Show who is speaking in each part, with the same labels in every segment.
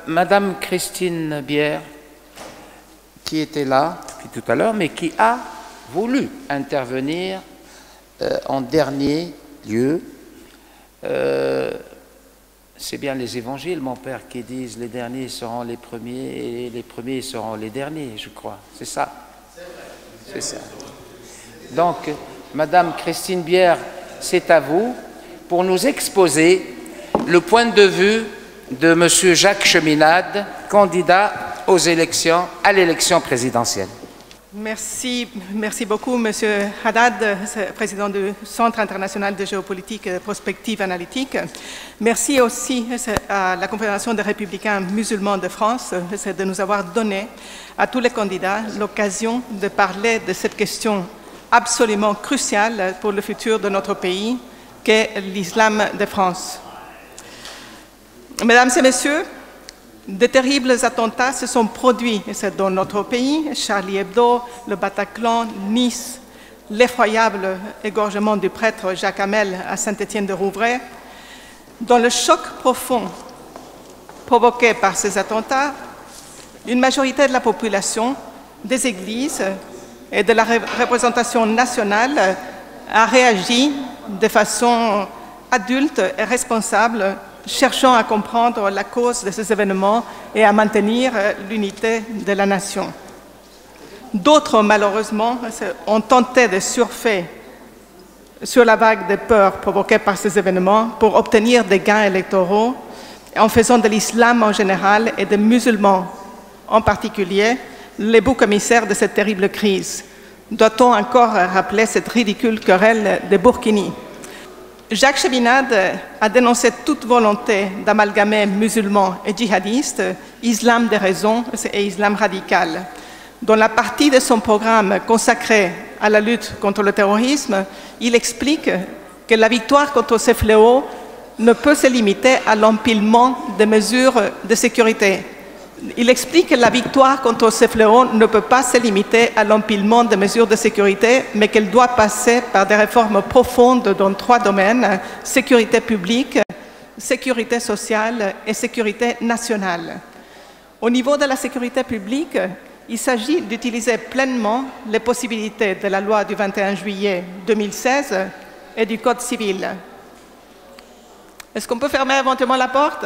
Speaker 1: Madame Christine Bière, qui était là depuis tout à l'heure, mais qui a voulu intervenir en dernier lieu. C'est bien les évangiles, mon père, qui disent les derniers seront les premiers et les premiers seront les derniers, je crois. C'est ça? C'est ça. Donc, Madame Christine Bière, c'est à vous pour nous exposer le point de vue de Monsieur Jacques Cheminade, candidat aux élections, à l'élection présidentielle.
Speaker 2: Merci beaucoup, Monsieur Haddad, président du Centre international de géopolitique et de prospective analytique. Merci aussi à la Confédération des républicains musulmans de France de nous avoir donné, à tous les candidats, l'occasion de parler de cette question absolument cruciale pour le futur de notre pays, qu'est l'islam de France. Mesdames et messieurs, de terribles attentats se sont produits dans notre pays, Charlie Hebdo, le Bataclan, Nice, l'effroyable égorgement du prêtre Jacques Hamel à Saint-Étienne-de-Rouvray. Dans le choc profond provoqué par ces attentats, une majorité de la population, des églises et de la représentation nationale a réagi de façon adulte et responsable, cherchant à comprendre la cause de ces événements et à maintenir l'unité de la nation. D'autres, malheureusement, ont tenté de surfer sur la vague de peur provoquée par ces événements pour obtenir des gains électoraux en faisant de l'islam en général et des musulmans en particulier les boucs émissaires de cette terrible crise. Doit-on encore rappeler cette ridicule querelle des Burkini? Jacques Cheminade a dénoncé toute volonté d'amalgamer musulmans et djihadistes, islam de raison et islam radical. Dans la partie de son programme consacrée à la lutte contre le terrorisme, il explique que la victoire contre ces fléaux ne peut se limiter à l'empilement des mesures de sécurité. Il explique que la victoire contre ces fléaux ne peut pas se limiter à l'empilement des mesures de sécurité, mais qu'elle doit passer par des réformes profondes dans 3 domaines: sécurité publique, sécurité sociale et sécurité nationale. Au niveau de la sécurité publique, il s'agit d'utiliser pleinement les possibilités de la loi du 21 juillet 2016 et du Code civil. Est-ce qu'on peut fermer éventuellement la porte ?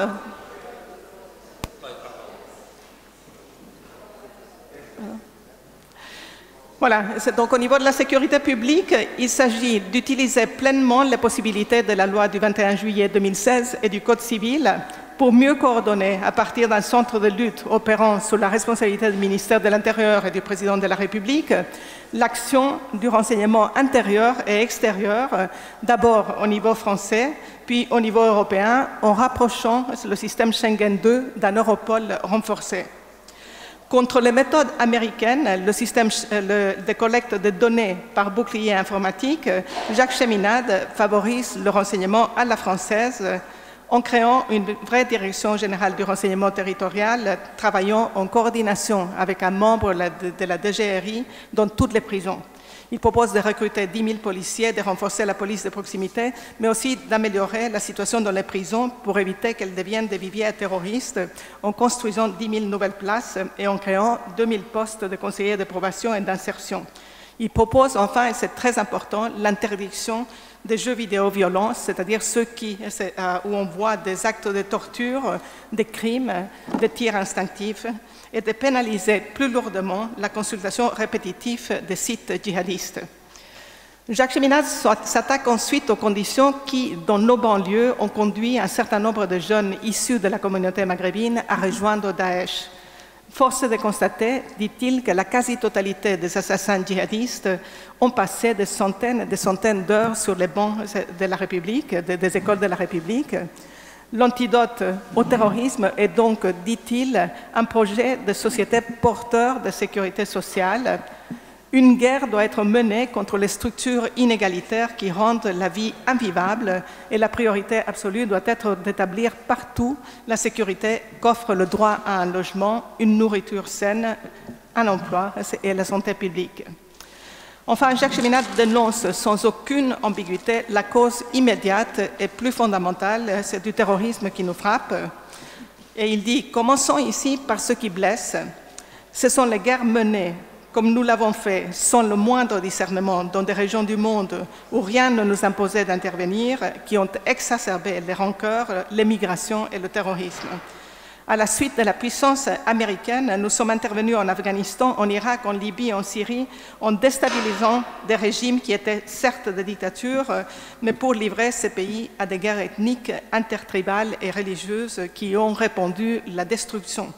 Speaker 2: Voilà, donc au niveau de la sécurité publique, il s'agit d'utiliser pleinement les possibilités de la loi du 21 juillet 2016 et du Code civil pour mieux coordonner, à partir d'un centre de lutte opérant sous la responsabilité du ministère de l'Intérieur et du Président de la République, l'action du renseignement intérieur et extérieur, d'abord au niveau français, puis au niveau européen, en rapprochant le système Schengen II d'un Europol renforcé. Contre les méthodes américaines, le système de collecte de données par bouclier informatique, Jacques Cheminade favorise le renseignement à la française en créant une vraie direction générale du renseignement territorial, travaillant en coordination avec un membre de la DGRI dans toutes les prisons. Il propose de recruter 10 000 policiers, de renforcer la police de proximité, mais aussi d'améliorer la situation dans les prisons pour éviter qu'elles deviennent des viviers terroristes en construisant 10 000 nouvelles places et en créant 2 000 postes de conseillers de probation et d'insertion. Il propose enfin, et c'est très important, l'interdiction des jeux vidéo violents, c'est-à-dire ceux où on voit des actes de torture, des crimes, des tirs instinctifs, et de pénaliser plus lourdement la consultation répétitive des sites djihadistes. Jacques Cheminade s'attaque ensuite aux conditions qui, dans nos banlieues, ont conduit un certain nombre de jeunes issus de la communauté maghrébine à rejoindre Daesh. Force est de constater, dit-il, que la quasi-totalité des assassins djihadistes ont passé des centaines et des centaines d'heures sur les bancs de la République, des écoles de la République. L'antidote au terrorisme est donc, dit-il, un projet de société porteur de sécurité sociale. Une guerre doit être menée contre les structures inégalitaires qui rendent la vie invivable et la priorité absolue doit être d'établir partout la sécurité qu'offre le droit à un logement, une nourriture saine, un emploi et la santé publique. Enfin, Jacques Cheminade dénonce sans aucune ambiguïté la cause immédiate et plus fondamentale, c'est du terrorisme qui nous frappe. Et il dit « Commençons ici par ce qui blesse. Ce sont les guerres menées, comme nous l'avons fait, sans le moindre discernement, dans des régions du monde où rien ne nous imposait d'intervenir, qui ont exacerbé les rancœurs, l'émigration et le terrorisme. À la suite de la puissance américaine, nous sommes intervenus en Afghanistan, en Irak, en Libye, en Syrie, en déstabilisant des régimes qui étaient certes des dictatures, mais pour livrer ces pays à des guerres ethniques, intertribales et religieuses qui ont répandu la destruction.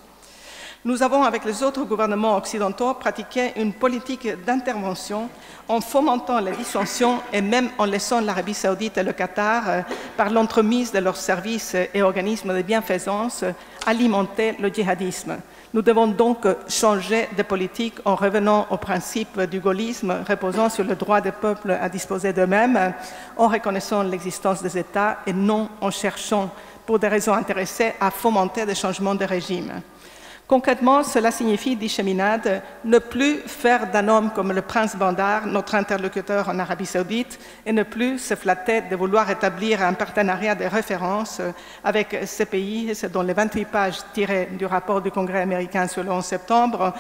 Speaker 2: Nous avons, avec les autres gouvernements occidentaux, pratiqué une politique d'intervention en fomentant les dissensions et même en laissant l'Arabie saoudite et le Qatar, par l'entremise de leurs services et organismes de bienfaisance, alimenter le djihadisme. Nous devons donc changer de politique en revenant au principe du gaullisme reposant sur le droit des peuples à disposer d'eux-mêmes, en reconnaissant l'existence des États et non en cherchant, pour des raisons intéressées, à fomenter des changements de régime. Concrètement, cela signifie, dit Cheminade, ne plus faire d'un homme comme le prince Bandar, notre interlocuteur en Arabie saoudite, et ne plus se flatter de vouloir établir un partenariat de référence avec ces pays, dont les 28 pages tirées du rapport du Congrès américain sur le 11 septembre,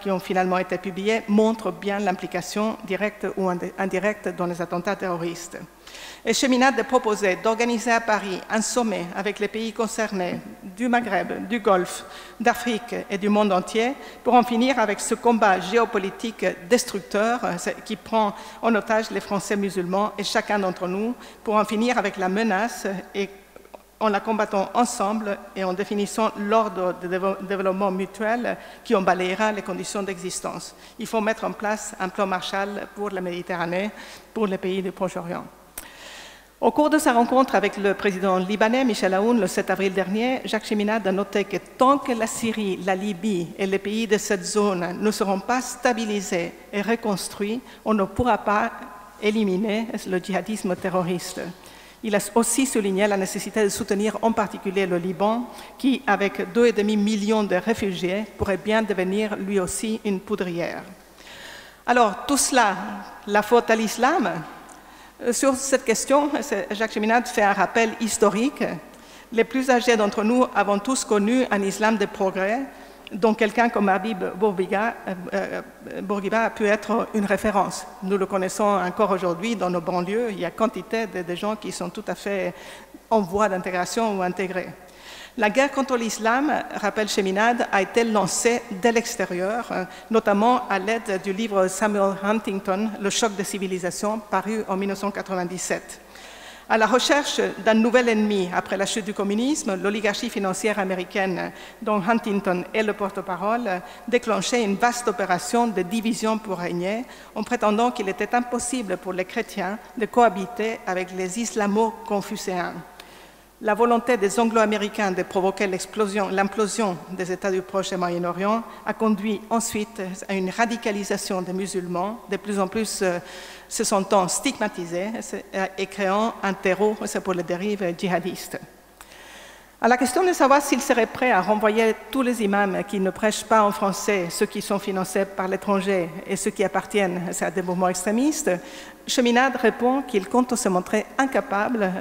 Speaker 2: qui ont finalement été publiées, montrent bien l'implication directe ou indirecte dans les attentats terroristes. Et Cheminade proposait d'organiser à Paris un sommet avec les pays concernés du Maghreb, du Golfe, d'Afrique et du monde entier pour en finir avec ce combat géopolitique destructeur qui prend en otage les Français musulmans et chacun d'entre nous, pour en finir avec la menace et en la combattant ensemble et en définissant l'ordre de développement mutuel qui en balayera les conditions d'existence. Il faut mettre en place un plan Marshall pour la Méditerranée, pour les pays du Proche-Orient. Au cours de sa rencontre avec le président libanais Michel Aoun le 7 avril dernier, Jacques Cheminade a noté que tant que la Syrie, la Libye et les pays de cette zone ne seront pas stabilisés et reconstruits, on ne pourra pas éliminer le djihadisme terroriste. Il a aussi souligné la nécessité de soutenir en particulier le Liban, qui, avec 2,5 millions de réfugiés, pourrait bien devenir lui aussi une poudrière. Alors, tout cela, la faute à l'islam ? Sur cette question, Jacques Cheminade fait un rappel historique. Les plus âgés d'entre nous avons tous connu un islam de progrès, dont quelqu'un comme Habib Bourguiba a pu être une référence. Nous le connaissons encore aujourd'hui dans nos banlieues. Il y a quantité de gens qui sont tout à fait en voie d'intégration ou intégrés. La guerre contre l'islam, rappelle Cheminade, a été lancée dès l'extérieur, notamment à l'aide du livre Samuel Huntington, Le choc des civilisations, paru en 1997. À la recherche d'un nouvel ennemi après la chute du communisme, l'oligarchie financière américaine, dont Huntington est le porte-parole, déclenchait une vaste opération de division pour régner, en prétendant qu'il était impossible pour les chrétiens de cohabiter avec les islamo-confucéens. La volonté des Anglo-Américains de provoquer l'implosion des États du Proche et Moyen-Orient a conduit ensuite à une radicalisation des musulmans, de plus en plus se sentant stigmatisés et créant un terreau pour les dérives djihadistes. À la question de savoir s'il serait prêt à renvoyer tous les imams qui ne prêchent pas en français, ceux qui sont financés par l'étranger et ceux qui appartiennent à des mouvements extrémistes, Cheminade répond qu'il compte se montrer implacable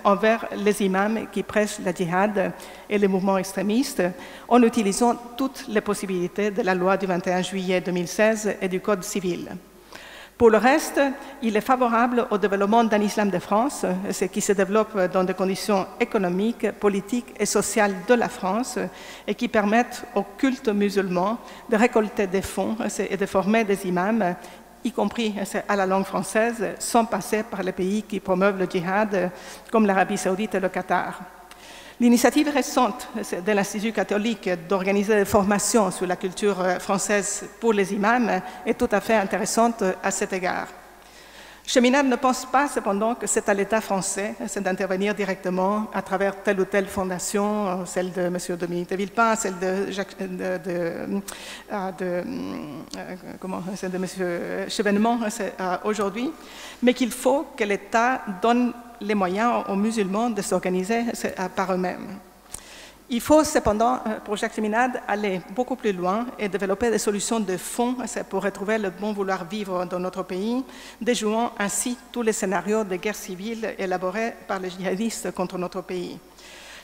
Speaker 2: envers les imams qui prêchent la djihad et les mouvements extrémistes en utilisant toutes les possibilités de la loi du 21 juillet 2016 et du Code civil. Pour le reste, il est favorable au développement d'un islam de France, ce qui se développe dans des conditions économiques, politiques et sociales de la France et qui permettent aux cultes musulmans de récolter des fonds et de former des imams, y compris à la langue française, sans passer par les pays qui promeuvent le djihad, comme l'Arabie saoudite et le Qatar. L'initiative récente de l'Institut catholique d'organiser des formations sur la culture française pour les imams est tout à fait intéressante à cet égard. Cheminade ne pense pas cependant que c'est à l'État français d'intervenir directement à travers telle ou telle fondation, celle de M. Dominique de Villepin, celle de M. Chevènement aujourd'hui, mais qu'il faut que l'État donne les moyens aux musulmans de s'organiser par eux-mêmes. Il faut cependant, pour Jacques Cheminade, aller beaucoup plus loin et développer des solutions de fond pour retrouver le bon vouloir vivre dans notre pays, déjouant ainsi tous les scénarios de guerre civile élaborés par les djihadistes contre notre pays.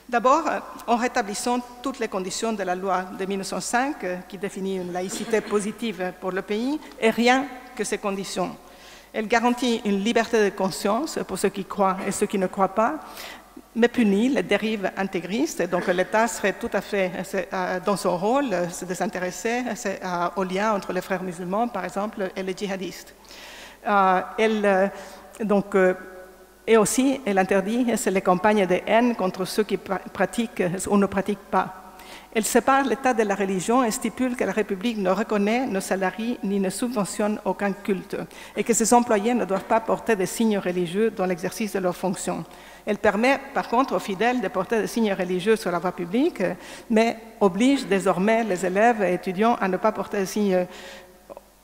Speaker 2: D'abord, en rétablissant toutes les conditions de la loi de 1905 qui définit une laïcité positive pour le pays, et rien que ces conditions. Elle garantit une liberté de conscience pour ceux qui croient et ceux qui ne croient pas, mais punit les dérives intégristes. Donc l'État serait tout à fait dans son rôle de s'intéresser au lien entre les frères musulmans, par exemple, et les djihadistes. Et aussi, elle interdit les campagnes de haine contre ceux qui pratiquent ou ne pratiquent pas. Elle sépare l'État de la religion et stipule que la République ne reconnaît, ne salarie ni ne subventionne aucun culte et que ses employés ne doivent pas porter des signes religieux dans l'exercice de leurs fonctions. Elle permet par contre aux fidèles de porter des signes religieux sur la voie publique, mais oblige désormais les élèves et étudiants à ne pas porter des signes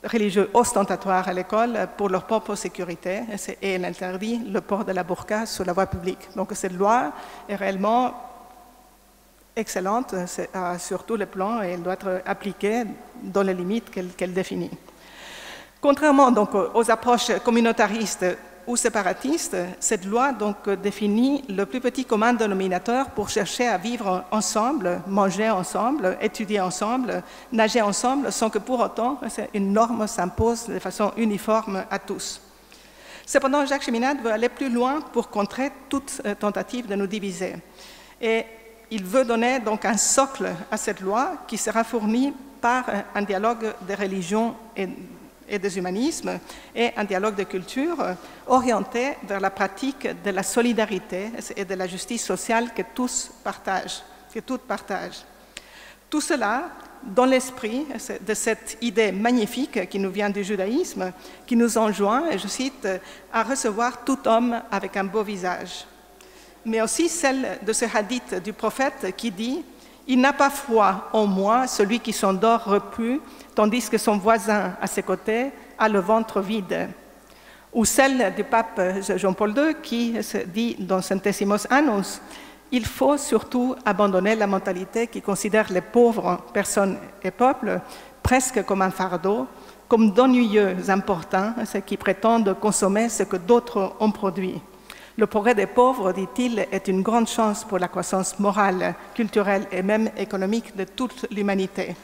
Speaker 2: religieux ostentatoires à l'école pour leur propre sécurité, et elle interdit le port de la burqa sur la voie publique. Donc cette loi est réellement excellente sur tous les plans et elle doit être appliquée dans les limites qu'elle définit. Contrairement donc aux approches communautaristes ou séparatistes, cette loi donc définit le plus petit commun dénominateur pour chercher à vivre ensemble, manger ensemble, étudier ensemble, nager ensemble, sans que pour autant une norme s'impose de façon uniforme à tous. Cependant, Jacques Cheminade veut aller plus loin pour contrer toute tentative de nous diviser. Et il veut donner donc un socle à cette loi qui sera fourni par un dialogue des religions et des humanismes et un dialogue de culture orienté vers la pratique de la solidarité et de la justice sociale que tous partagent, que toutes partagent. Tout cela dans l'esprit de cette idée magnifique qui nous vient du judaïsme, qui nous enjoint, et je cite, à recevoir tout homme avec un beau visage. Mais aussi celle de ce hadith du prophète qui dit « Il n'a pas froid en moi celui qui s'endort repu, tandis que son voisin à ses côtés a le ventre vide. » Ou celle du pape Jean-Paul II qui dit dans Centésimos Annus « Il faut surtout abandonner la mentalité qui considère les pauvres personnes et peuples presque comme un fardeau, comme d'ennuyeux importuns qui prétendent consommer ce que d'autres ont produit. Le progrès des pauvres, dit-il, est une grande chance pour la croissance morale, culturelle et même économique de toute l'humanité. »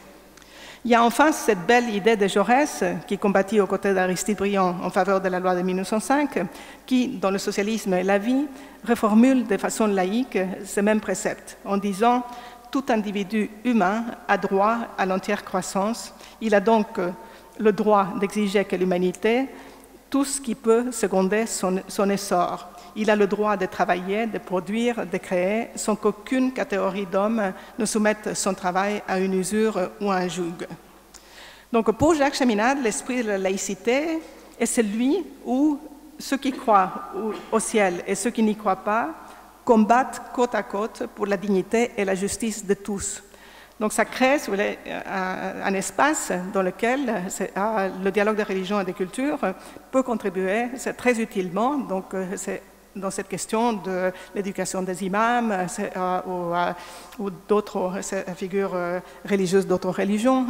Speaker 2: Il y a enfin cette belle idée de Jaurès, qui combattit aux côtés d'Aristide Briand en faveur de la loi de 1905, qui, dans le socialisme et la vie, reformule de façon laïque ces mêmes préceptes, en disant « Tout individu humain a droit à l'entière croissance. Il a donc le droit d'exiger que l'humanité, tout ce qui peut seconder son essor. Il a le droit de travailler, de produire, de créer, sans qu'aucune catégorie d'hommes ne soumette son travail à une usure ou à un joug. » Donc pour Jacques Cheminade, l'esprit de la laïcité est celui où ceux qui croient au ciel et ceux qui n'y croient pas combattent côte à côte pour la dignité et la justice de tous. Donc ça crée si vous voulez, un espace dans lequel le dialogue des religions et des cultures peut contribuer très utilement. Donc, dans cette question de l'éducation des imams ou d'autres figures religieuses d'autres religions.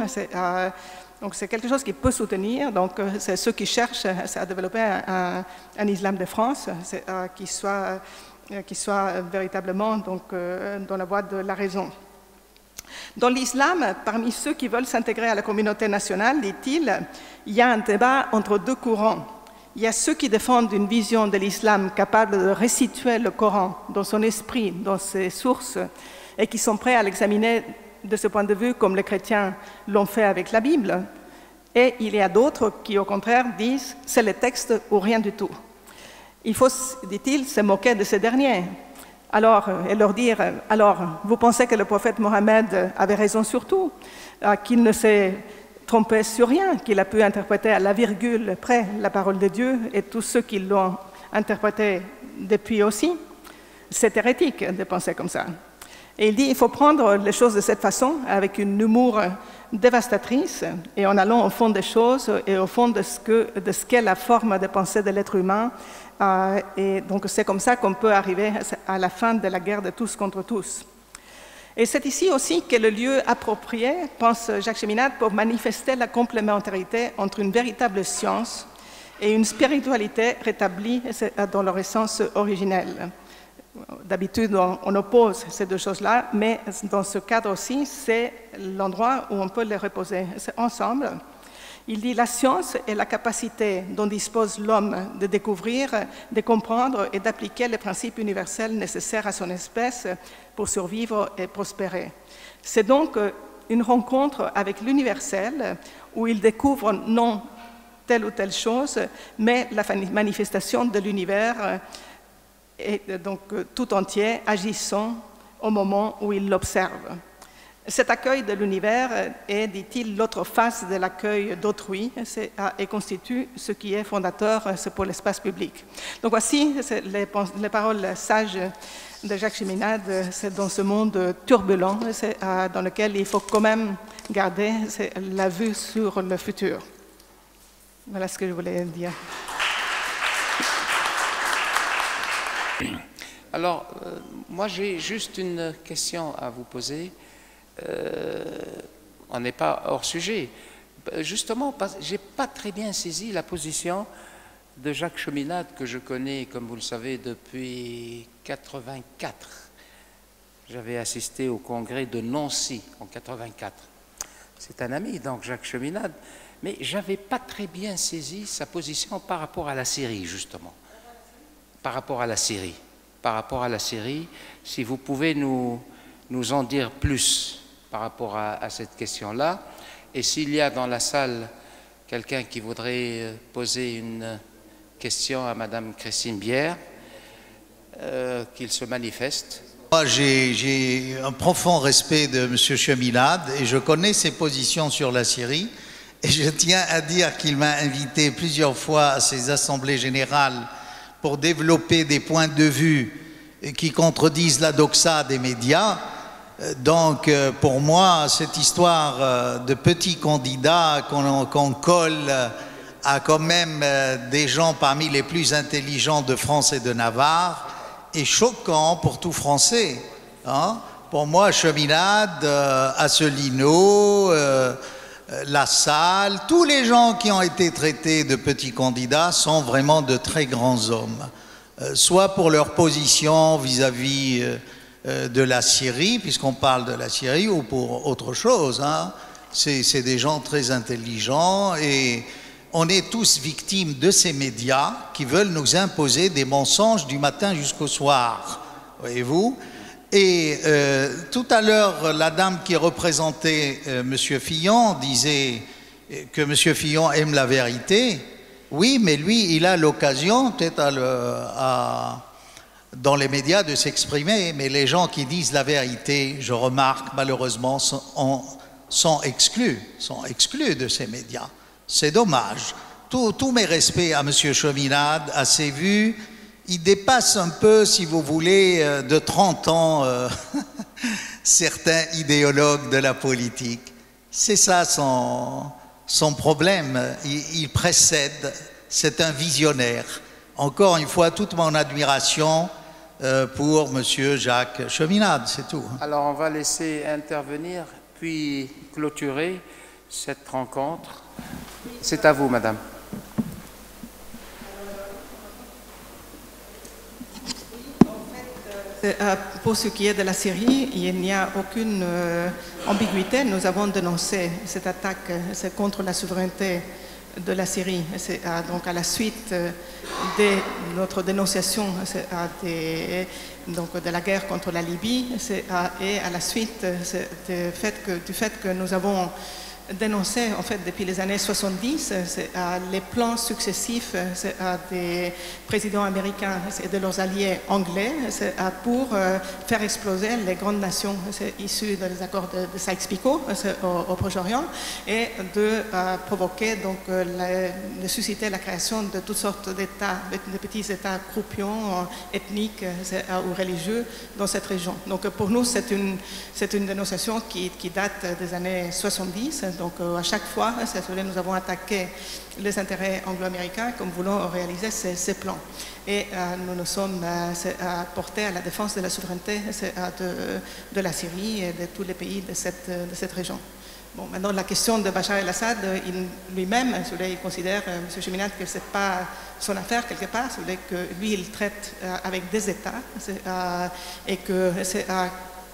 Speaker 2: Donc c'est quelque chose qui peut soutenir. Donc c'est ceux qui cherchent à développer un islam de France qui soit véritablement donc, dans la voie de la raison. Dans l'islam, parmi ceux qui veulent s'intégrer à la communauté nationale, dit-il, il y a un débat entre deux courants. Il y a ceux qui défendent une vision de l'islam capable de restituer le Coran dans son esprit, dans ses sources, et qui sont prêts à l'examiner de ce point de vue comme les chrétiens l'ont fait avec la Bible. Et il y a d'autres qui, au contraire, disent « c'est le texte ou rien du tout ». Il faut, dit-il, se moquer de ces derniers. Alors, et leur dire, alors, vous pensez que le prophète Mohammed avait raison sur tout, qu'il ne s'est trompé sur rien, qu'il a pu interpréter à la virgule près la parole de Dieu et tous ceux qui l'ont interprété depuis aussi? C'est hérétique de penser comme ça. Et il dit, il faut prendre les choses de cette façon, avec une humour dévastatrice, et en allant au fond des choses et au fond de ce qu'est la forme de pensée de l'être humain. Et donc c'est comme ça qu'on peut arriver à la fin de la guerre de tous contre tous. Et c'est ici aussi que le lieu approprié, pense Jacques Cheminade, pour manifester la complémentarité entre une véritable science et une spiritualité rétablie dans leur essence originelle. D'habitude, on oppose ces deux choses-là, mais dans ce cadre aussi, c'est l'endroit où on peut les reposer ensemble. Il dit « La science est la capacité dont dispose l'homme de découvrir, de comprendre et d'appliquer les principes universels nécessaires à son espèce pour survivre et prospérer. C'est donc une rencontre avec l'universel où il découvre non telle ou telle chose, mais la manifestation de l'univers et donc tout entier agissant au moment où il l'observe. Cet accueil de l'univers est, dit-il, l'autre face de l'accueil d'autrui et constitue ce qui est fondateur pour l'espace public. » Donc voici les paroles sages de Jacques Cheminade. C'est dans ce monde turbulent dans lequel il faut quand même garder la vue sur le futur. Voilà ce que je voulais dire.
Speaker 1: Alors, moi j'ai juste une question à vous poser. On n'est pas hors sujet. Justement, je n'ai pas très bien saisi la position de Jacques Cheminade, que je connais, comme vous le savez, depuis 1984. J'avais assisté au congrès de Nancy en 1984. C'est un ami, donc, Jacques Cheminade. Mais je n'avais pas très bien saisi sa position par rapport à la Syrie, justement. Par rapport à la Syrie. Par rapport à la Syrie, si vous pouvez nous en dire plus par rapport à cette question-là. Et s'il y a dans la salle quelqu'un qui voudrait poser une question à Madame Christine Bière, qu'il se manifeste.
Speaker 3: Moi, j'ai un profond respect de M. Cheminade et je connais ses positions sur la Syrie. Et je tiens à dire qu'il m'a invité plusieurs fois à ses assemblées générales pour développer des points de vue qui contredisent la doxa des médias. Donc, pour moi, cette histoire de petits candidats qu'on colle à quand même des gens parmi les plus intelligents de France et de Navarre est choquant pour tout Français. Hein? Pour moi, Cheminade, Asselineau, Lassalle, tous les gens qui ont été traités de petits candidats sont vraiment de très grands hommes. Soit pour leur position vis-à-vis de la Syrie, puisqu'on parle de la Syrie, ou pour autre chose. Hein. C'est des gens très intelligents et on est tous victimes de ces médias qui veulent nous imposer des mensonges du matin jusqu'au soir, voyez-vous. Et tout à l'heure, la dame qui représentait M. Fillon disait que M. Fillon aime la vérité. Oui, mais lui, il a l'occasion, peut-être dans les médias, de s'exprimer. Mais les gens qui disent la vérité, je remarque, malheureusement, sont exclus de ces médias. C'est dommage. Tous mes respects à M. Cheminade, à ses vues, il dépasse un peu, si vous voulez, de 30 ans certains idéologues de la politique. C'est ça son problème. Il précède, c'est un visionnaire. Encore une fois, toute mon admiration pour M. Jacques Cheminade, c'est tout.
Speaker 1: Alors, on va laisser intervenir, puis clôturer cette rencontre. C'est à vous, madame.
Speaker 2: Pour ce qui est de la Syrie, il n'y a aucune ambiguïté. Nous avons dénoncé cette attaque contre la souveraineté de la Syrie. Donc à la suite de notre dénonciation de la guerre contre la Libye et à la suite du fait que nous avons dénoncé en fait depuis les années 70 les plans successifs des présidents américains et de leurs alliés anglais pour faire exploser les grandes nations issues des accords de Sykes-Picot au Proche-Orient et de provoquer, donc de susciter la création de toutes sortes d'États, de petits États croupions, ethniques ou religieux dans cette région. Donc pour nous, c'est une dénonciation qui date des années 70. Donc à chaque fois, nous avons attaqué les intérêts anglo-américains comme voulons réaliser ces plans. Et nous nous sommes portés à la défense de la souveraineté de la Syrie et de tous les pays de cette région. Bon, maintenant, la question de Bachar el-Assad, lui-même, il considère, M. Cheminade, que ce n'est pas son affaire quelque part, que lui, il traite avec des États et que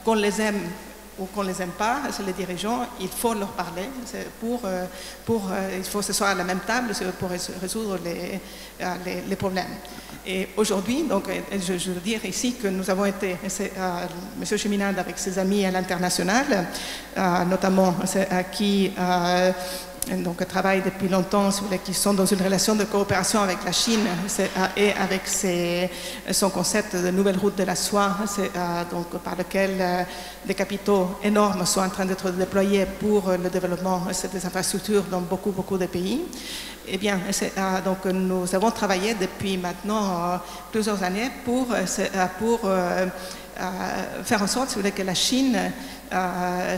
Speaker 2: qu'on les aime ou qu'on ne les aime pas, les dirigeants, il faut leur parler il faut que ce soit à la même table pour résoudre les problèmes. Et aujourd'hui, donc, je veux dire ici que nous avons été, M. Cheminade avec ses amis à l'international, notamment qui donc, travaillent depuis longtemps, qui sont dans une relation de coopération avec la Chine et avec son concept de nouvelle route de la soie, donc, par lequel des capitaux énormes sont en train d'être déployés pour le développement des infrastructures dans beaucoup de pays. Eh bien, donc, nous avons travaillé depuis maintenant plusieurs années pour faire en sorte que la Chine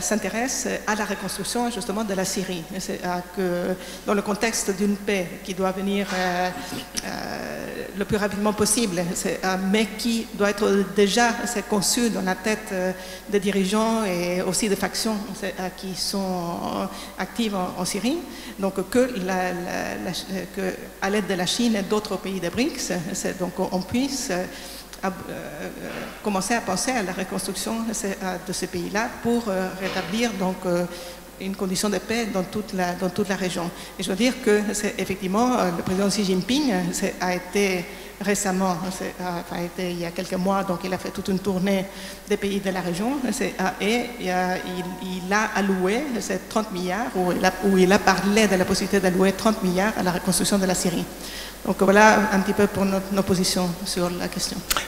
Speaker 2: s'intéresse à la reconstruction justement de la Syrie, que dans le contexte d'une paix qui doit venir le plus rapidement possible, mais qui doit être déjà conçue dans la tête des dirigeants et aussi des factions qui sont actives en Syrie, donc à l'aide de la Chine et d'autres pays des BRICS, donc on puisse commencer à penser à la reconstruction de ces pays-là pour rétablir donc une condition de paix dans toute la région. Et je veux dire que effectivement le président Xi Jinping a été récemment, il y a quelques mois, donc il a fait toute une tournée des pays de la région et il a alloué 30 milliards, où il a parlé de la possibilité d'allouer 30 milliards à la reconstruction de la Syrie. Donc voilà un petit peu pour nos positions sur la question.